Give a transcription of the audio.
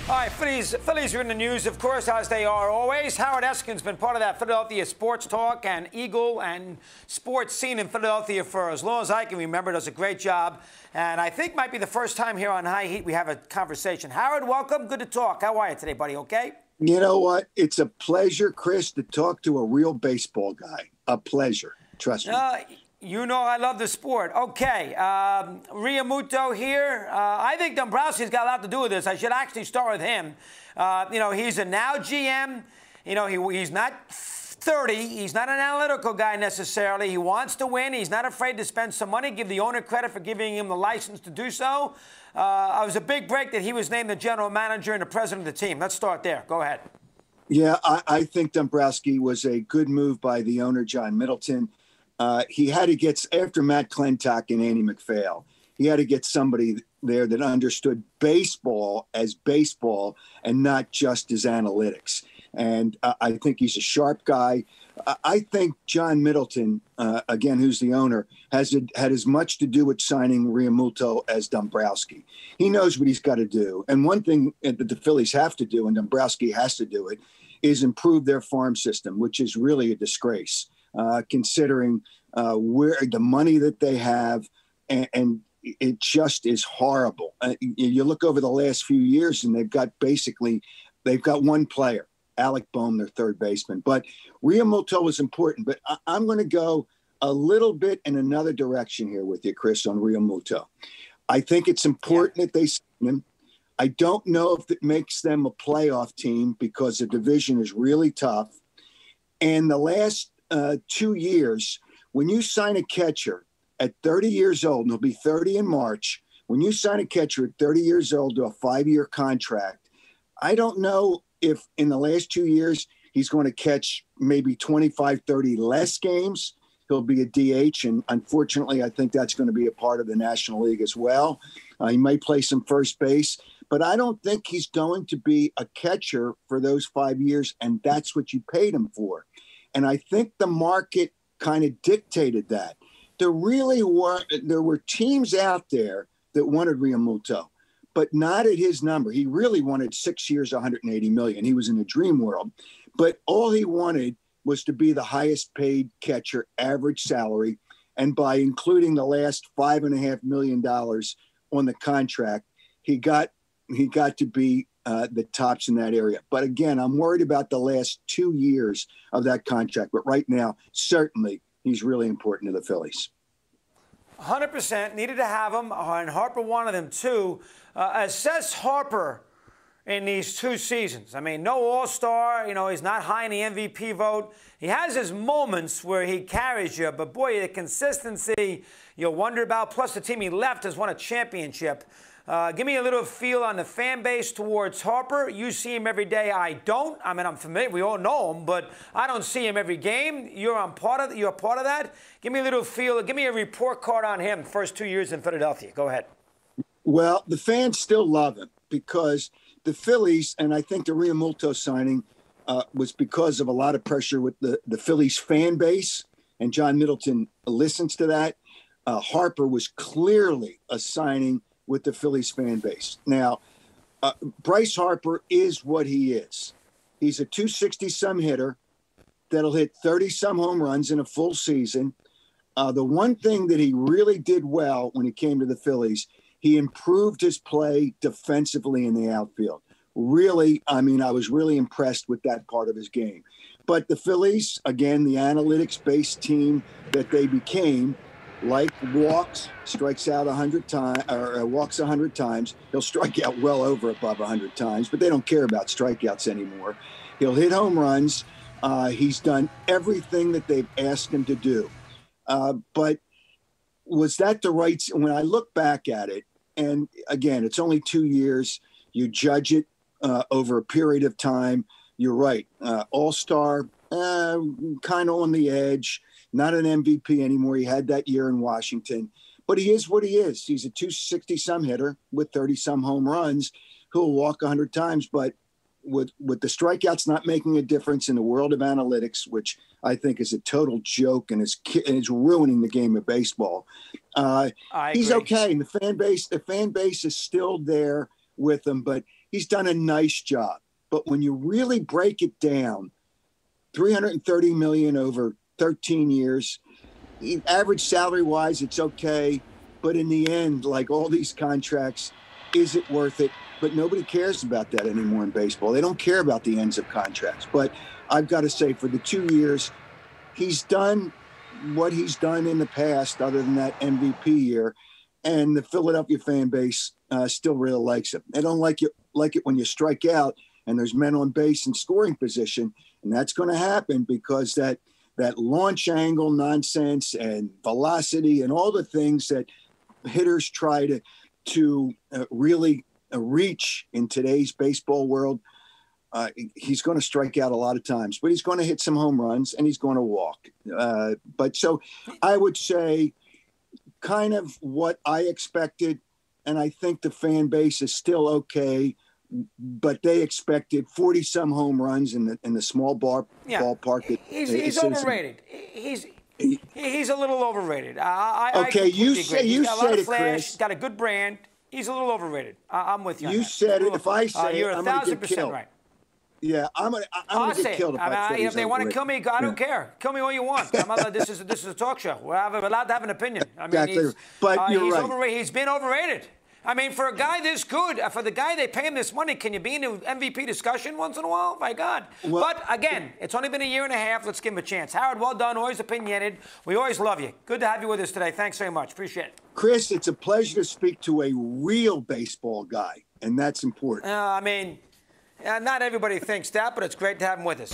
All right, Phillies are in the news, of course, as they are always. Howard Eskin's been part of that Philadelphia sports talk and Eagle and sports scene in Philadelphia for as long as I can remember. Does a great job. And I think might be the first time here on High Heat we have a conversation. Howard, welcome. Good to talk. How are you today, buddy? Okay? You know what? It's a pleasure, Chris, to talk to a real baseball guy. A pleasure. Trust me. You know I love the sport. Okay, Realmuto here. I think Dombrowski's got a lot to do with this. I should actually start with him. He's a now GM. He's not 30. He's not an analytical guy necessarily. He wants to win. He's not afraid to spend some money, give the owner credit for giving him the license to do so. It was a big break that he was named the general manager and the president of the team. Let's start there. Go ahead. Yeah, I think Dombrowski was a good move by the owner, John Middleton. He had to get, after Matt Klentak and Andy McPhail, he had to get somebody there that understood baseball as baseball and not just as analytics. And I think he's a sharp guy. I think John Middleton, again, who's the owner, had as much to do with signing Realmuto as Dombrowski. He knows what he's got to do. And one thing that the Phillies have to do, and Dombrowski has to do it, is improve their farm system, which is really a disgrace. Considering where the money that they have, and it just is horrible. You look over the last few years, and they've got one player, Alec Boehm, their third baseman. But Realmuto is important. But I'm going to go a little bit in another direction here with you, Chris, on Realmuto. I think it's important that they sign him. I don't know if it makes them a playoff team because the division is really tough. And the last 2 years, when you sign a catcher at 30 years old, and he'll be 30 in March, when you sign a catcher at 30 years old to a 5-year contract, I don't know if in the last 2 years he's going to catch maybe 25, 30 less games. He'll be a DH, and unfortunately, I think that's going to be a part of the National League as well. He may play some first base, but I don't think he's going to be a catcher for those 5 years, and that's what you paid him for. And I think the market kind of dictated that. There were teams out there that wanted Realmuto, but not at his number. He really wanted 6 years, $180 million. He was in a dream world, but all he wanted was to be the highest paid catcher, average salary. And by including the last $5.5 million on the contract, he got to be the tops in that area. But again, I'm worried about the last 2 years of that contract. But right now, certainly, he's really important to the Phillies. 100% needed to have him, and Harper wanted him too. Assess Harper in these 2 seasons. I mean, no all-star. He's not high in the MVP vote. He has his moments where he carries you, but boy, the consistency you'll wonder about. Plus, the team he left has won a championship. Give me a little feel on the fan base towards Harper. You see him every day. I don't. I mean, I'm familiar. We all know him, but I don't see him every game. You're a part of that. Give me a little feel. Give me a report card on him. First 2 years in Philadelphia. Go ahead. Well, the fans still love him because the Phillies, and I think the Realmuto signing was because of a lot of pressure with the Phillies fan base, and John Middleton listens to that. Harper was clearly a signing with the Phillies fan base. Now, Bryce Harper is what he is. He's a 260-some hitter that'll hit 30-some home runs in a full season. The one thing that he really did well when he came to the Phillies, he improved his play defensively in the outfield. Really, I was really impressed with that part of his game. But the Phillies, again, the analytics-based team that they became, like walks, strikes out 100 times, or walks 100 times. He'll strike out well over above 100 times, but they don't care about strikeouts anymore. He'll hit home runs. He's done everything that they've asked him to do. But was that the right? When I look back at it, and again, it's only 2 years. You judge it over a period of time. You're right. All-star, kind of on the edge. Not an MVP anymore. He had that year in Washington. But he is what he is. He's a 260-some hitter with 30-some home runs who'll walk 100 times. But with the strikeouts not making a difference in the world of analytics, which I think is a total joke and is ruining the game of baseball, he's okay. And the fan base is still there with him. But he's done a nice job. But when you really break it down, $330 million over 13 years, average salary wise, it's okay. But in the end, like all these contracts, is it worth it? But nobody cares about that anymore in baseball. They don't care about the ends of contracts. But I've got to say, for the 2 years, he's done what he's done in the past, other than that MVP year. And the Philadelphia fan base still really likes him. They don't like it when you strike out and there's men on base in scoring position. And that's going to happen because that launch angle nonsense and velocity and all the things that hitters try to really reach in today's baseball world, he's going to strike out a lot of times, but he's going to hit some home runs and he's going to walk. But so I would say kind of what I expected. And I think the fan base is still okay, but they expected 40-some home runs in the small ballpark. He's overrated. He's a little overrated. Okay, you said it, Chris. He's got a good brand. He's a little overrated. I'm with you. You said it. If I say you're it, I'm going to get killed. Right. Yeah, I'm gonna get killed if they want to kill me, I don't care. Kill me all you want. This is a talk show. We're allowed to have an opinion. I mean, exactly. But you're right. Overrated. He's been overrated. I mean, for a guy this good, for the guy they pay him this money, can you be in an MVP discussion once in a while? My God. Well, but again, it's only been a year and a half. Let's give him a chance. Howard, well done. Always opinionated. We always love you. Good to have you with us today. Thanks very much. Appreciate it. Chris, it's a pleasure to speak to a real baseball guy, and that's important. I mean, not everybody thinks that, but it's great to have him with us.